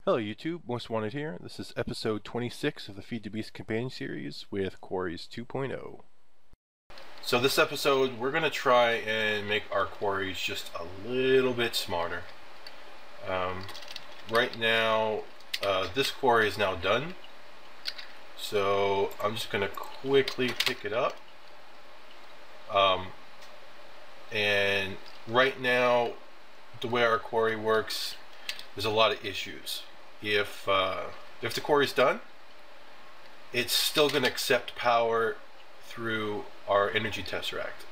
Hello YouTube, Most Wanted here. This is episode 26 of the Feed the Beast companion series with Quarries 2.0. So this episode we're going to try and make our quarries just a little bit smarter. Right now this quarry is now done, so I'm just going to quickly pick it up. And right now the way our quarry works, there's a lot of issues. If the quarry's done, it's still going to accept power through our energy tesseract,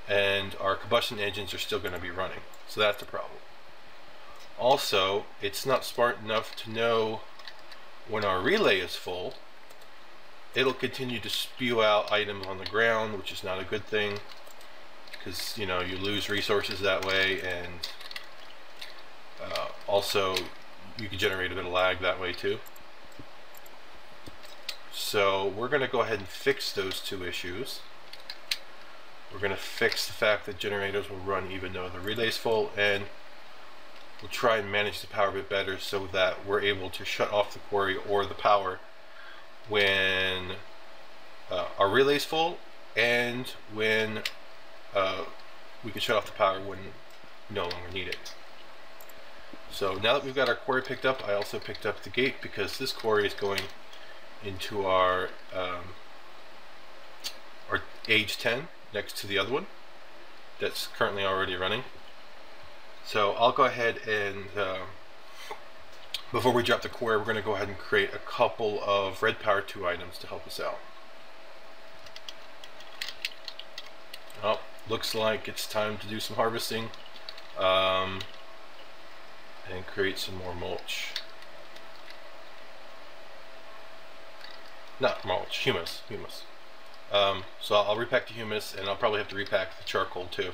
and our combustion engines are still going to be running. So that's a problem. Also, it's not smart enough to know when our relay is full. It'll continue to spew out items on the ground, which is not a good thing, because you lose resources that way, and also you can generate a bit of lag that way too. So we're going to go ahead and fix those two issues. We're going to fix the fact that generators will run even though the relay is full, and we'll try and manage the power a bit better so that we're able to shut off the quarry or the power when our relay is full, and when we can shut off the power when we no longer need it. So now that we've got our quarry picked up, I also picked up the gate because this quarry is going into our age 10 next to the other one that's currently already running. So I'll go ahead and before we drop the quarry, we're going to go ahead and create a couple of red power 2 items to help us out. Oh, looks like it's time to do some harvesting. And create some more mulch. Not mulch, humus. So I'll repack the humus, and I'll probably have to repack the charcoal too.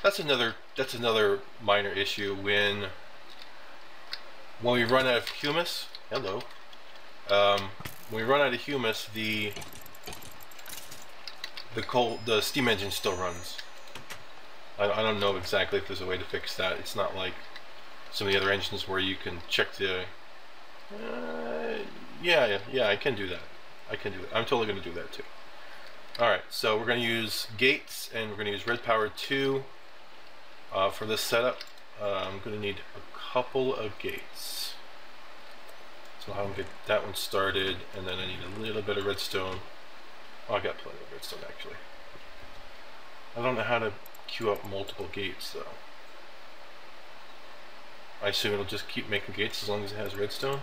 That's another minor issue when we run out of humus. Hello. When we run out of humus, the steam engine still runs. I don't know exactly if there's a way to fix that. It's not like some of the other engines where you can check the yeah, I can do that. I'm totally going to do that too. Alright, so we're going to use gates, and we're going to use red power 2 for this setup. I'm going to need a couple of gates, so I'll get that one started, and then I need a little bit of redstone. Oh, I got plenty of redstone actually. I don't know how to queue up multiple gates though. I assume it'll just keep making gates as long as it has redstone.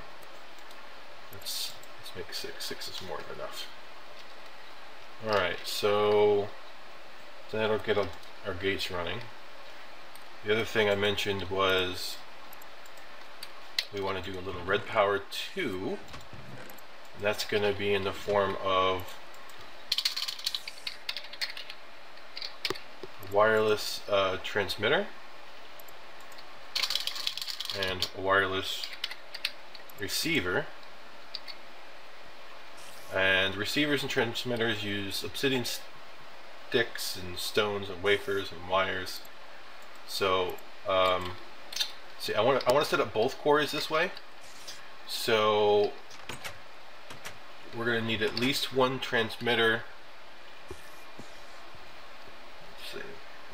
Let's make 6. 6 is more than enough. Alright, so that'll get our gates running. The other thing I mentioned was we want to do a little red power 2. And that's going to be in the form of a wireless transmitter and a wireless receiver. And receivers and transmitters use obsidian sticks and stones and wafers and wires. So see, I want to set up both quarries this way. So we're going to need at least one transmitter. Let's see.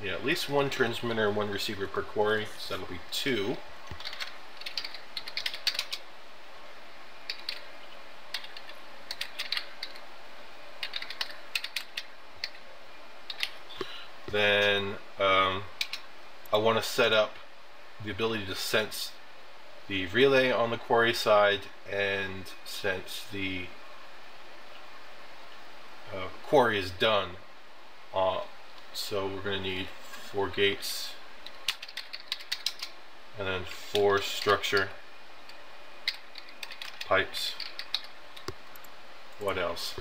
Yeah, at least one transmitter and one receiver per quarry. So that'll be 2. Then I want to set up the ability to sense the relay on the quarry side and sense the quarry is done. So we're going to need 4 gates, and then 4 structure pipes. What else?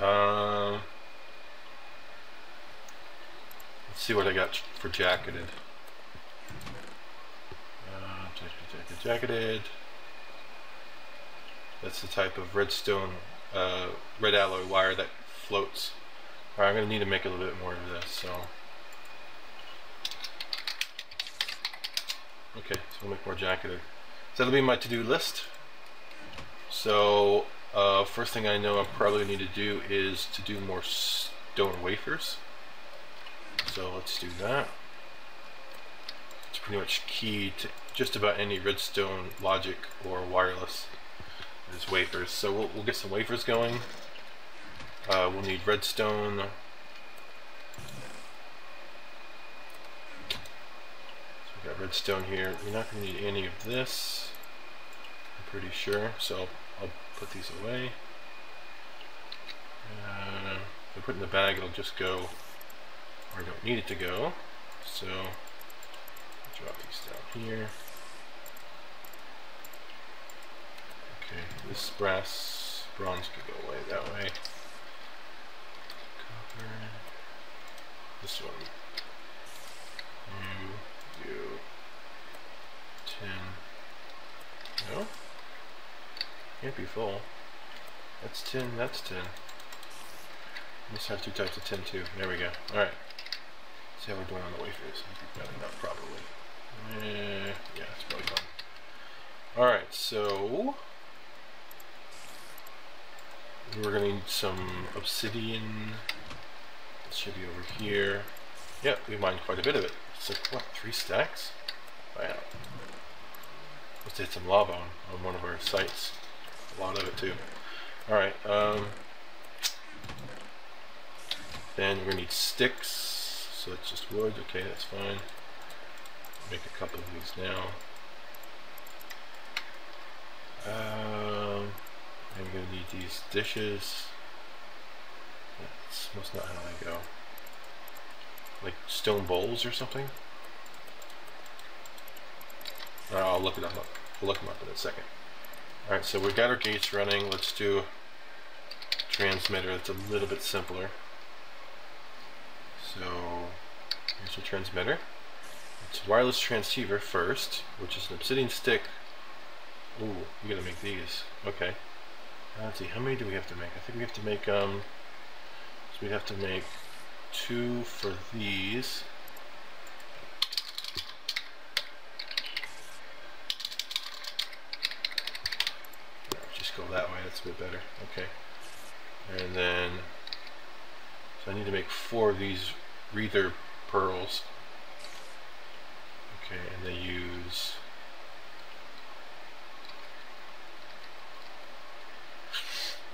Let's see what I got for jacketed. Jacketed. That's the type of redstone, red alloy wire that floats. Alright, I'm going to need to make a little bit more of this, so Okay, so we'll make more jacketed. So that'll be my to-do list. So first thing I know I probably need to do is to do more stone wafers. So let's do that. It's pretty much key to just about any redstone logic or wireless is wafers. So we'll get some wafers going. We'll need redstone. So we got redstone here. We're not going to need any of this, I'm pretty sure. So I'll put these away. If I put it in the bag, it'll just go where I don't need it to go. So drop these down here. Okay, this bronze could go away that way. Copper. This one. You. Tin. No? Can't be full. That's tin, that's tin. Must have two types of tin too. There we go. Alright. See how we're doing on the wafers. Got enough probably. Yeah, it's probably fine. Alright, so we're gonna need some obsidian. It should be over here. Yep, we mined quite a bit of it. It's like what, 3 stacks? Wow. Must have hit some lava on one of our sites. A lot of it too. Alright, then we're gonna need sticks. So it's just wood, okay, that's fine. Make a couple of these now. I'm gonna need these dishes. That's must not how they go. Like stone bowls or something. I'll look it up. We'll look them up in a second. Alright, so we've got our gates running. Let's do a transmitter. It's a little bit simpler. So here's your transmitter. It's a wireless transceiver first, which is an obsidian stick. Ooh, we gotta make these. Okay. Let's see, how many do we have to make? I think we have to make so we'd have to make 2 for these. Just go that way, that's a bit better. Okay. And then so I need to make 4 of these Reether pearls. Okay, and they use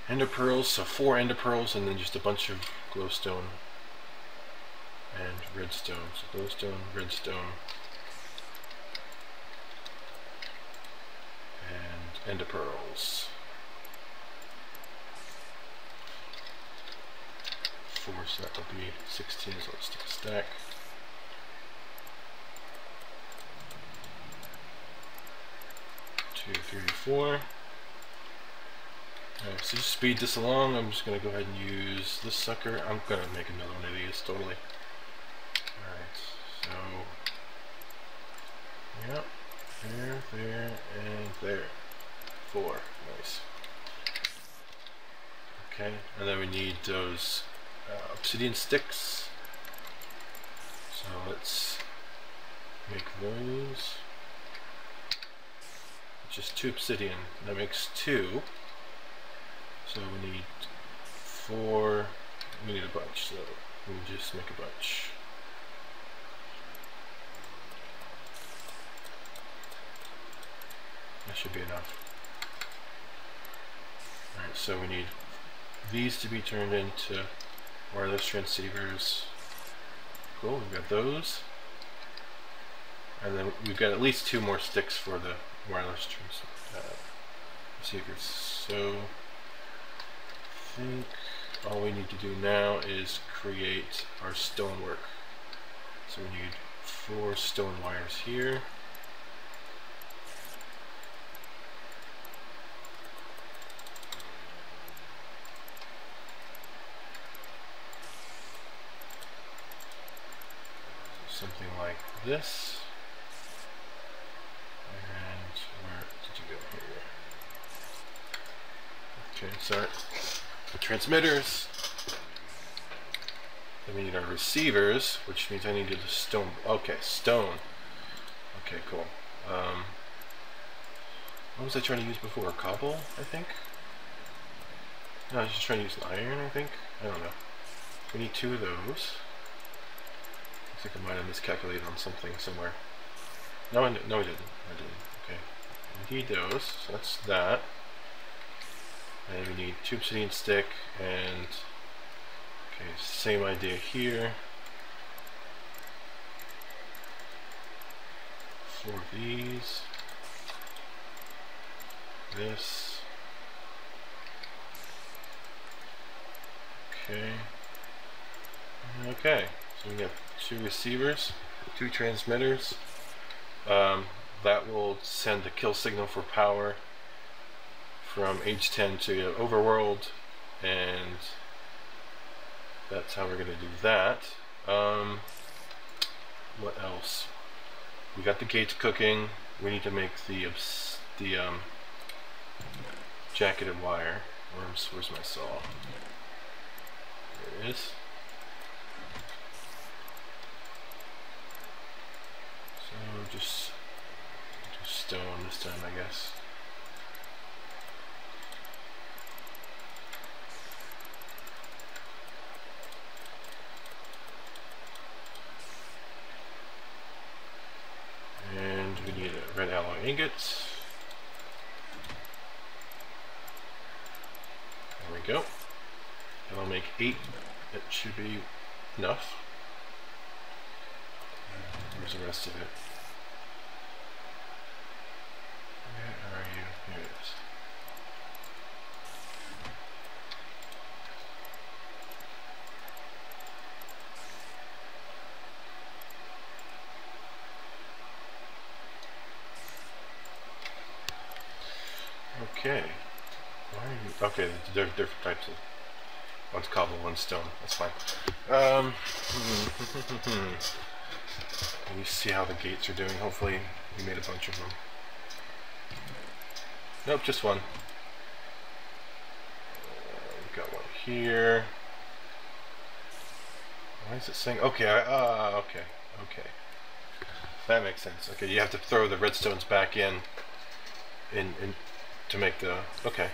ender pearls, so 4 ender pearls, and then just a bunch of glowstone and redstone. So glowstone, redstone, and ender pearls. 4, so that will be 16, so let's do a stack. Two, 3, 4. So just speed this along. I'm just going to go ahead and use this sucker. I'm going to make another one of these, totally. Alright, so yep, there, and there. 4, nice. Okay, and then we need those obsidian sticks. So let's make those. Just 2 obsidian. That makes 2. So we need 4. We need a bunch. So we'll just make a bunch. That should be enough. Alright, so we need these to be turned into wireless transceivers. Cool, we've got those. And then we've got at least 2 more sticks for the wireless receivers. So I think all we need to do now is create our stonework. So we need 4 stone wires here. Something like this. And where did you go here? Okay, sorry. The transmitters. Then we need our receivers, which means I need to do the stone. Okay, stone. Okay, cool. What was I trying to use before? Cobble, I think? No, I was just trying to use an iron, I think? I don't know. We need 2 of those. Looks like I might have miscalculated on something somewhere. No, no, I didn't. I didn't. Okay. We need those, so that's that. And we need 2 obsidian stick, and okay, same idea here. 4 of these. This. Okay. Okay. So we got 2 receivers, 2 transmitters. That will send a kill signal for power from H10 to Overworld, and that's how we're going to do that. What else? We got the gates cooking. We need to make the jacketed wire. Where's my saw? There it is. So just do stone this time, I guess. And we need a red alloy ingot. There we go. And I'll make 8. That should be enough. Where's the rest of it? Where are you? Here it is. Okay. Why are you? Okay, they're different types of. One's cobble, one's stone. That's fine. You see how the gates are doing. Hopefully, we made a bunch of them. Nope, just one. We've got one here. Why is it saying? Okay, okay, okay. That makes sense. Okay, you have to throw the redstones back in to make the. Okay.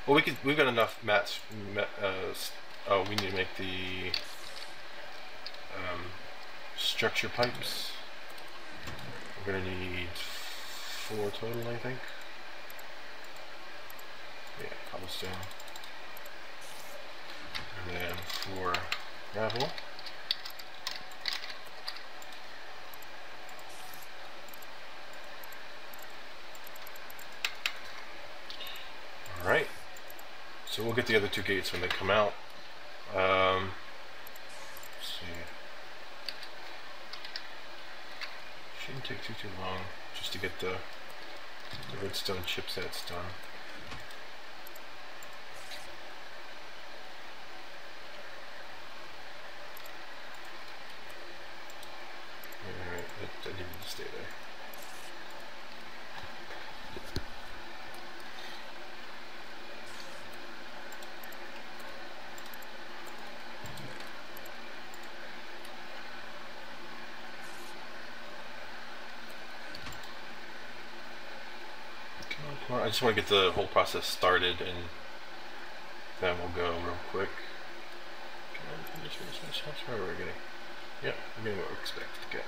Well, we've got enough mats. Oh, we need to make the structure pipes. We're gonna need 4 total, I think. Yeah, cobblestone. And then 4 gravel. All right. So we'll get the other 2 gates when they come out. Let's see. Shouldn't take too long just to get the redstone chipsets done. Alright, that needed to stay there. I just want to get the whole process started, and then we'll go real quick. Where are we getting? Yep, I'm getting what we expected to get.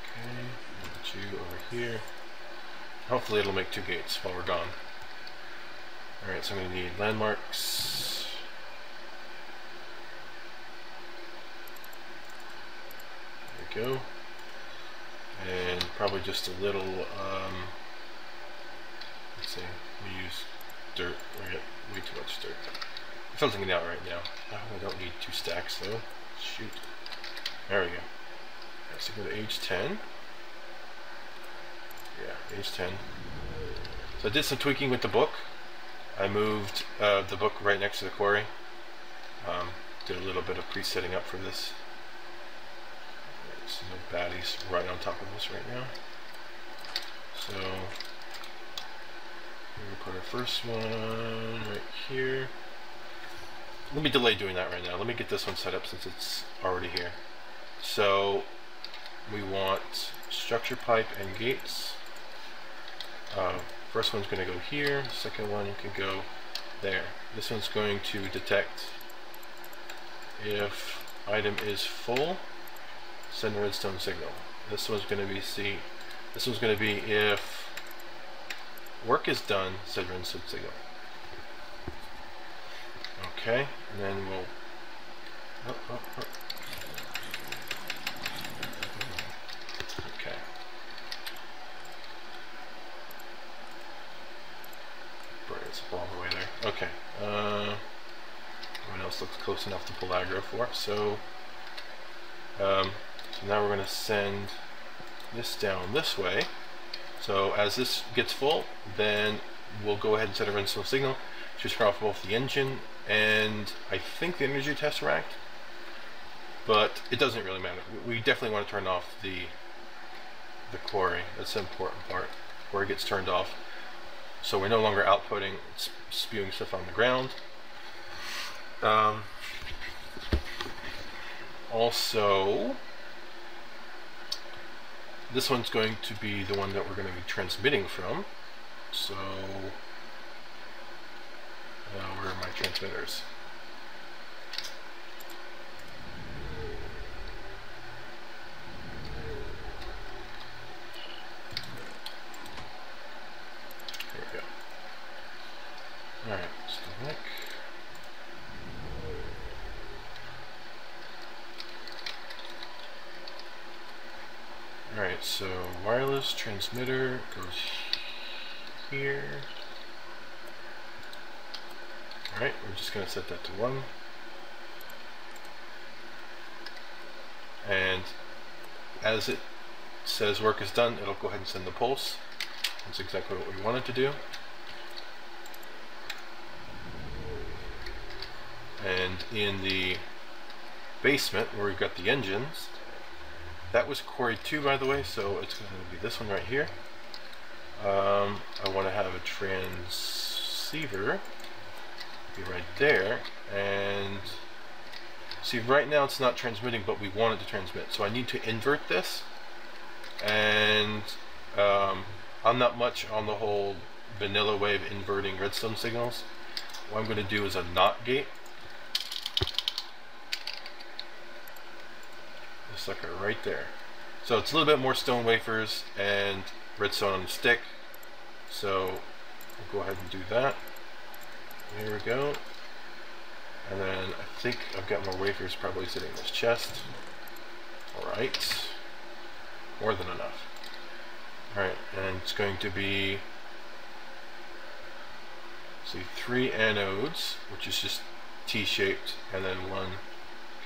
Okay, put you over here. Hopefully it'll make 2 gates while we're gone. Alright, so I'm going to need landmarks. There we go. And probably just a little, let's see, we use dirt. We got way too much dirt. I'm filtering it out right now. Oh, I don't need 2 stacks though. Shoot. There we go. Right, so go to age 10. Yeah, age 10. So I did some tweaking with the book. I moved the book right next to the quarry. Did a little bit of pre-setting up for this. There's no baddies right on top of this right now. So we'll put our first one right here. Let me delay doing that right now. Let me get this one set up since it's already here. So we want structure pipe and gates. First one's going to go here, second one can go there. This one's going to detect if item is full, send a redstone signal. This one's going to be C. This one's going to be if work is done, send redstone signal. Okay, and then we'll okay. It's all the way there. Okay. Everyone else looks close enough to pull aggro for. So now we're going to send this down this way. So as this gets full, then we'll go ahead and set a redstone signal. Just turn off both the engine and I think the energy tesseract, but it doesn't really matter. We definitely want to turn off the quarry. That's the important part. Quarry gets turned off, so we're no longer outputting, spewing stuff on the ground. Also, this one's going to be the one that we're going to be transmitting from. So, where are my transmitters? There we go. Alright, select. Alright, so wireless transmitter goes here. Alright, we're just going to set that to 1. And as it says work is done, it'll go ahead and send the pulse. That's exactly what we wanted to do. And in the basement where we've got the engines, that was quarry 2, by the way, so it's going to be this one right here. I want to have a transceiver be right there, and see, right now it's not transmitting, but we want it to transmit, so I need to invert this. And I'm not much on the whole vanilla way of inverting redstone signals. What I'm going to do is a NOT gate. This sucker right there. So it's a little bit more stone wafers and redstone on the stick. So we'll go ahead and do that. Here we go. And then I think I've got more wafers probably sitting in this chest. Alright. More than enough. Alright, and it's going to be, see, 3 anodes, which is just T-shaped, and then 1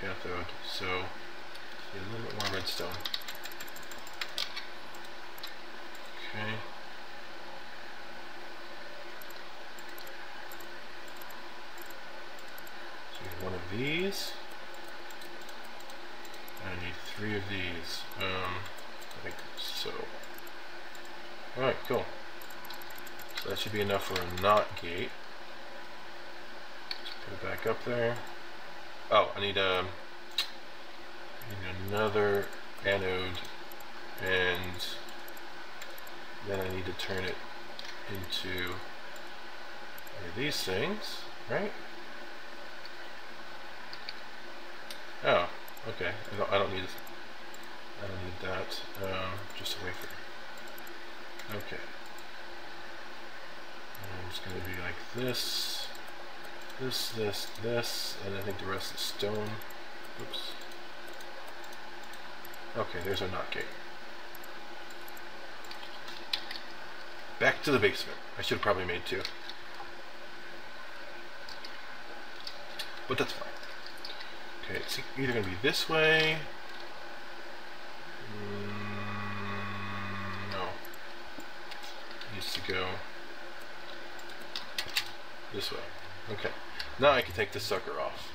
cathode. So see, a little bit more redstone. Okay. So one of these. I need 3 of these. Like so. Alright, cool. So that should be enough for a NOT gate. Let's put it back up there. Oh, I need another anode, and then I need to turn it into one of these things, right? Oh, okay. I don't need that. Just a wafer. Okay. And it's going to be like this, this, and I think the rest is stone. Oops. Okay, there's our NOT gate. Back to the basement. I should have probably made 2. But that's fine. Okay, it's either going to be this way. No. It needs to go this way. Okay. Now I can take this sucker off.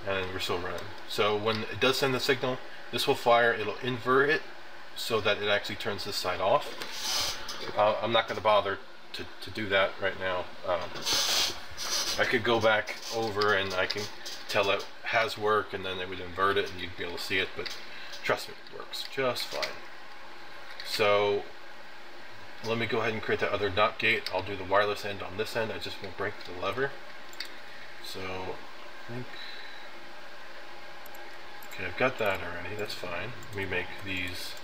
And we're still running. So when it does send the signal, this will fire, it'll invert it so that it actually turns this side off. I'm not going to bother to do that right now. I could go back over and I can tell it has work, and then it would invert it and you'd be able to see it, but trust me, it works just fine. So let me go ahead and create that other NOT gate. I'll do the wireless end on this end. I just won't break the lever. So I think, okay, I've got that already. That's fine. Let me make these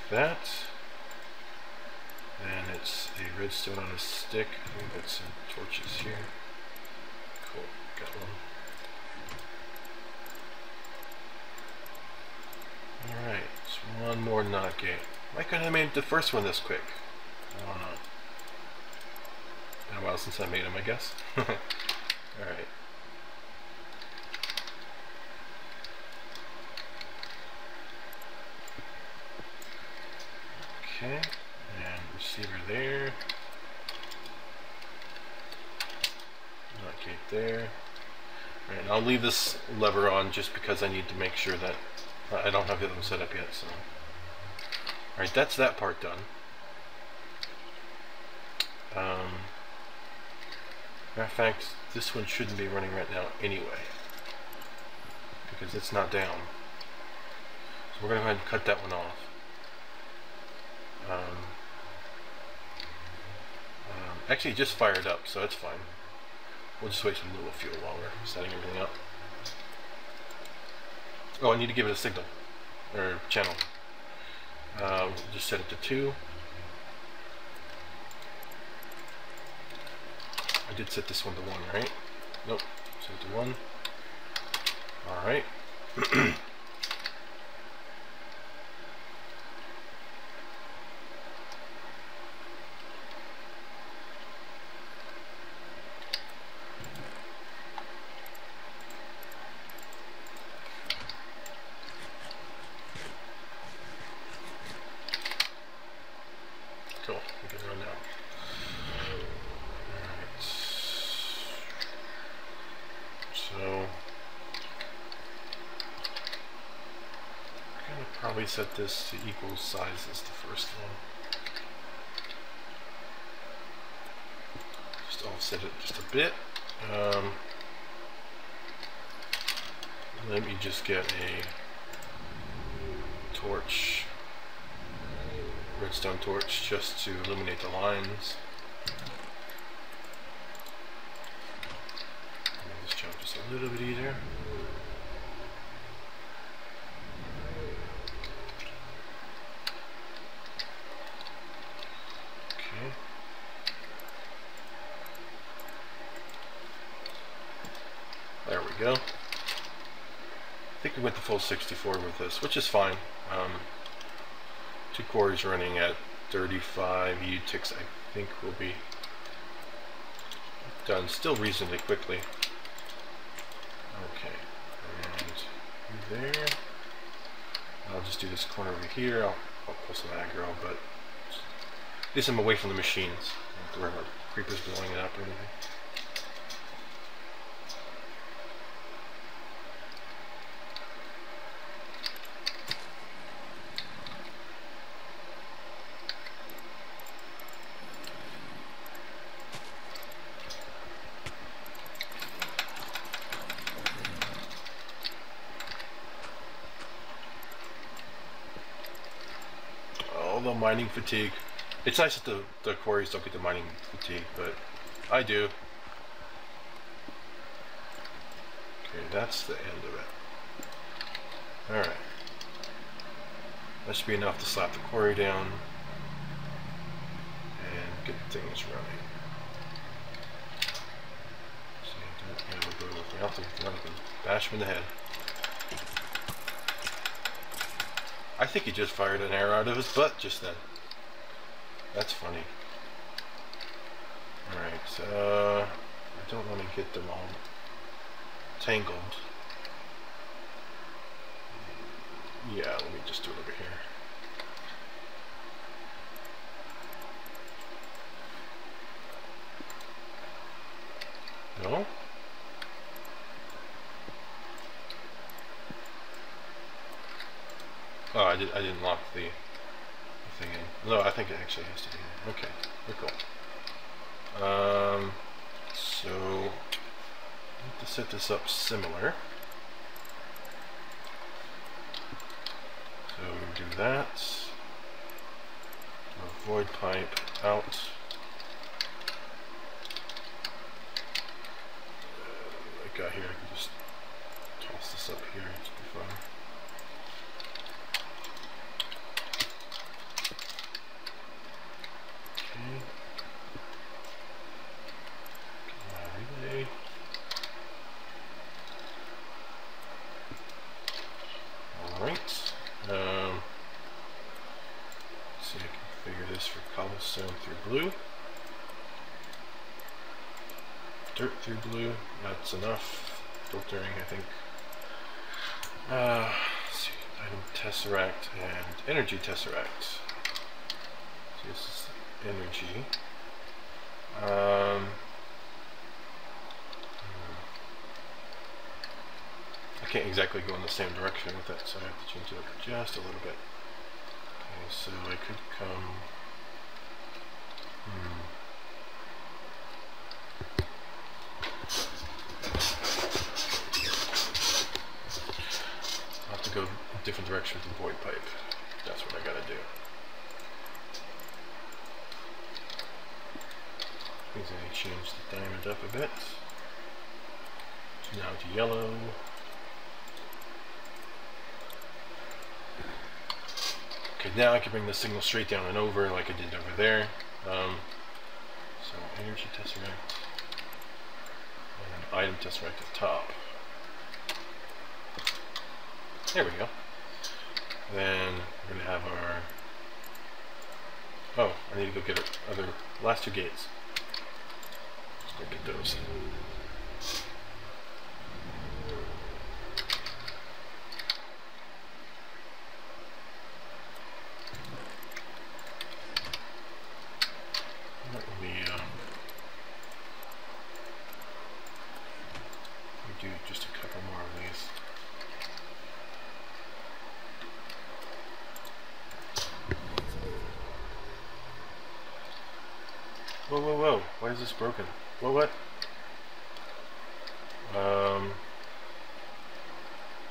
that. And it's a redstone on a stick. We've got some torches here. Cool, got one. Alright, so one more NOT gate. Why couldn't I have made the first one this quick? I don't know. Been a while since I made them, I guess. Alright. Okay, and receiver there. NOT gate there. Alright, and I'll leave this lever on just because I need to make sure that I don't have the other one set up yet, so. Alright, that's that part done. Matter of fact, this one shouldn't be running right now anyway, because it's not down. So we're going to go ahead and cut that one off. Actually, it just fired up, so it's fine. We'll just wait some little fuel while we're setting everything up. Oh, I need to give it a signal, or channel. We'll just set it to 2. I did set this one to 1, right? Nope, set it to 1. Alright. Cool, we can run now. Alright. So, I'm going to probably set this to equal size as the first one. Just offset it just a bit. Let me just get a torch. Redstone torch just to illuminate the lines. Make this job just a little bit easier. Okay. There we go. I think we went the full 64 with this, which is fine. 2 cores running at 35 U-ticks, I think will be done still reasonably quickly. Okay, and there. I'll just do this corner over here. I'll pull some aggro, but at least I'm away from the machines. I don't have to worry about creepers blowing it up or anything. The mining fatigue. It's nice that the quarries don't get the mining fatigue, but I do. Okay, that's the end of it. Alright. That should be enough to slap the quarry down and get things running. See, don't go with me. I'll have to run up and bash him in the head. I think he just fired an arrow out of his butt just then. That's funny. Alright, so I don't want to get them all tangled. Yeah, let me just do it over here. No? Oh, I didn't lock the thing in. No, I think it actually has to be in. Okay, we're cool. So I need to set this up similar. we do that. Void pipe out. I got here, I can just toss this up here, it's be fun. Okay. Relay. Alright. See, I can configure this for cobblestone through blue. Dirt through blue, that's enough. Filtering, I think. Let's see, item tesseract and energy tesseract. So this is energy. I can't exactly go in the same direction with that, so I have to change it up just a little bit. Okay, so I could come. I'll have to go a different direction with the void pipe. That's what I gotta do. Means I change the diamond up a bit. Now to yellow. Okay, now I can bring the signal straight down and over like I did over there. So energy tesseract and item tesseract at the top. There we go. Then we're gonna have our. Oh, I need to go get our other last two gates. Let's go get those. Do just a couple more of these. Whoa, whoa, whoa! Why is this broken? Whoa, what?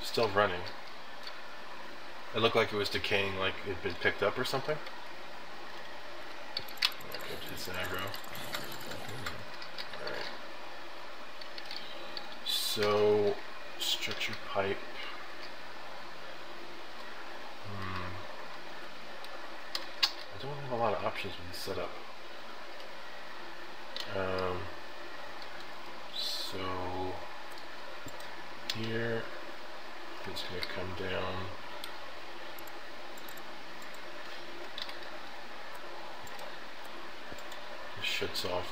Still running. It looked like it was decaying, like it'd been picked up or something. Okay, just aggro. Alright. So, structured pipe. I don't have a lot of options with this setup. So, here, it's going to come down. It shuts off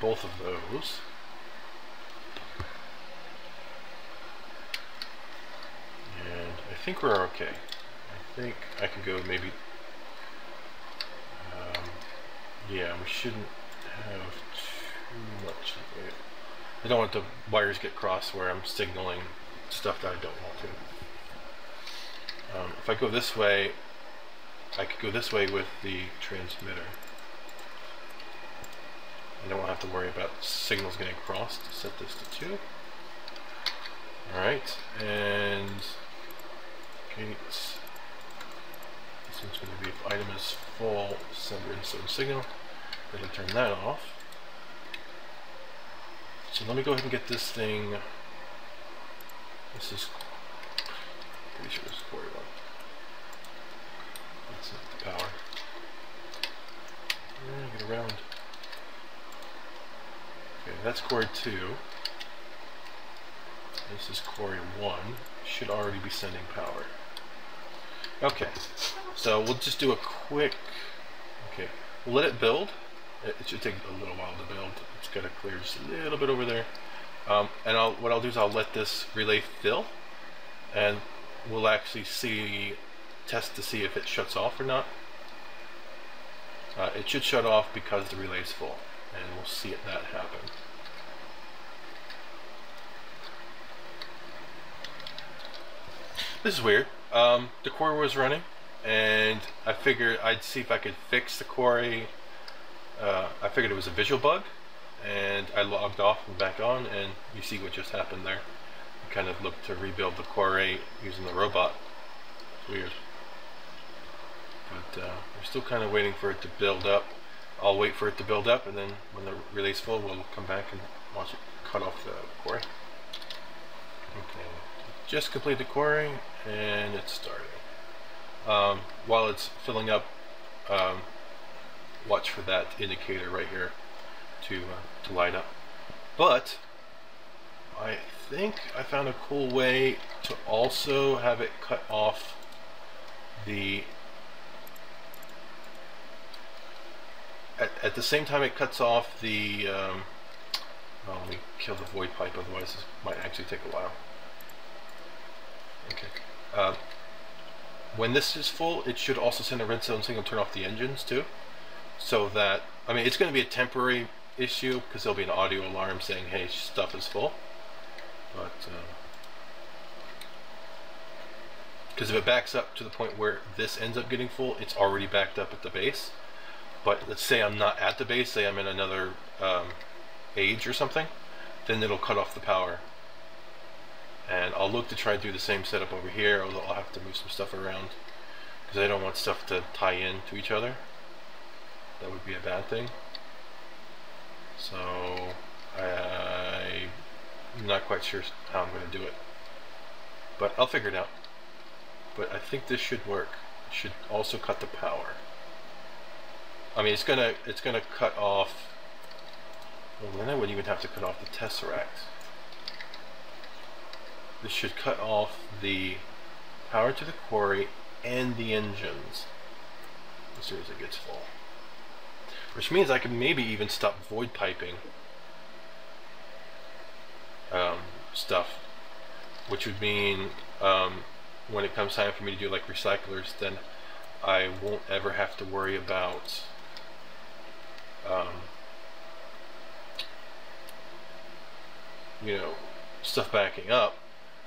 both of those. And I think we're okay. I think I can go maybe, yeah, we shouldn't have too much of it. I don't want the wires get crossed where I'm signaling stuff that I don't want to. If I go this way, I could go this way with the transmitter. I don't have to worry about signals getting crossed. Set this to 2. Alright, and gates. This one's going to be if item is full, send redstone signal. Then turn that off. So let me go ahead and get this thing. This is pretty sure this is quarry 1. That's not the power. Get around. Okay, that's quarry 2. This is quarry 1. Should already be sending power. Okay, so we'll just do a quick. Okay, we'll let it build. It should take a little while to build. It's got to clear just a little bit over there. And what I'll do is I'll let this relay fill, and we'll actually test to see if it shuts off or not. It should shut off because the relay is full, and we'll see that happen. This is weird. The quarry was running, and I figured I'd see if I could fix the quarry. I figured it was a visual bug, and I logged off and back on, and you see what just happened there. I kind of looked to rebuild the quarry using the robot, It's weird. But we're still kind of waiting for it to build up. I'll wait for it to build up, and then when the relay's full, we'll come back and watch it cut off the quarry. Okay, just complete the quarry, and it's starting. While it's filling up, watch for that indicator right here to light up. But I think I found a cool way to also have it cut off the at the same time it cuts off the well, let me kill the void pipe, otherwise this might actually take a while. Okay. When this is full, it should also send a redstone signal, turn off the engines too, so that, I mean, it's going to be a temporary issue because there'll be an audio alarm saying, hey, stuff is full. But because if it backs up to the point where this ends up getting full, it's already backed up at the base. But let's say I'm not at the base, say I'm in another age or something, then it'll cut off the power. And I'll look to try to do the same setup over here, although I'll have to move some stuff around because I don't want stuff to tie in to each other. That would be a bad thing. So I'm not quite sure how I'm going to do it, but I'll figure it out. But I think this should work. It should also cut the power. I mean, it's gonna cut off. Well, then I wouldn't even have to cut off the tesseract. This should cut off the power to the quarry and the engines as soon as it gets full. Which means I can maybe even stop void piping stuff. Which would mean when it comes time for me to do like recyclers, then I won't ever have to worry about you know, stuff backing up.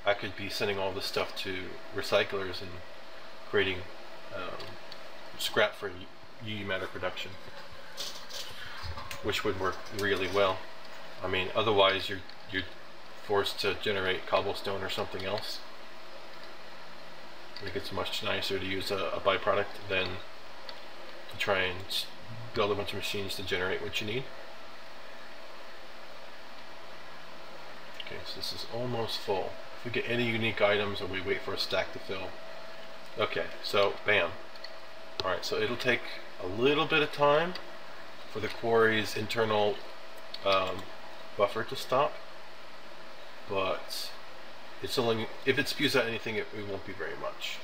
I could be sending all this stuff to recyclers and creating scrap for UU matter production, which would work really well. I mean, otherwise you're forced to generate cobblestone or something else. I think it's much nicer to use a byproduct than to try and build a bunch of machines to generate what you need. Okay, so this is almost full. If we get any unique items, or we wait for a stack to fill. Okay, so bam. Alright, so it'll take a little bit of time for the quarry's internal buffer to stop, but it's only, if it spews out anything, it won't be very much.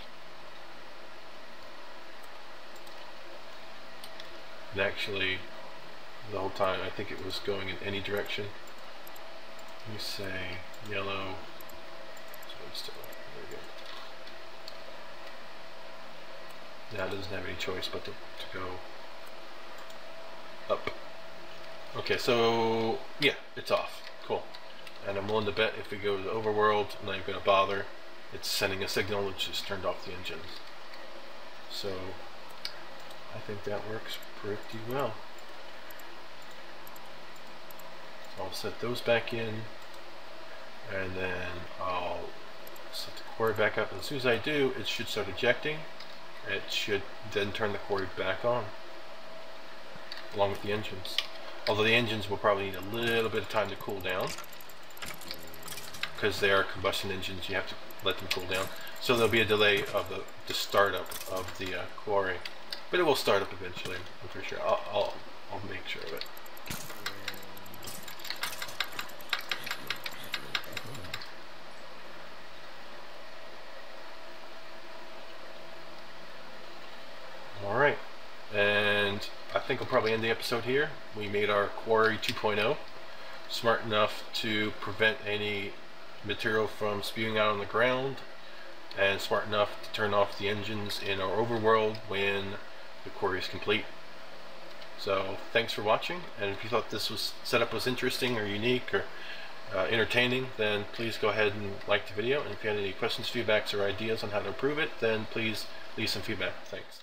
And actually, the whole time I think it was going in any direction. Let me say yellow. Still, there we go. Now it doesn't have any choice but to go up. Okay, so yeah, it's off. Cool. And I'm willing to bet if we go to the overworld, I'm not even going to bother. It's sending a signal which just turned off the engines. So I think that works pretty well. So I'll set those back in, and then I'll set the quarry back up. And as soon as I do, it should start ejecting. It should then turn the quarry back on, along with the engines. Although the engines will probably need a little bit of time to cool down, because they are combustion engines, you have to let them cool down. So there'll be a delay of the startup of the quarry, but it will start up eventually. I'm pretty sure. I'll make sure of it. Alright, and I think I'll probably end the episode here. We made our quarry 2.0, smart enough to prevent any material from spewing out on the ground, and smart enough to turn off the engines in our overworld when the quarry is complete. So thanks for watching, and if you thought this setup was interesting or unique or entertaining, then please go ahead and like the video, and if you had any questions, feedbacks, or ideas on how to improve it, then please leave some feedback. Thanks.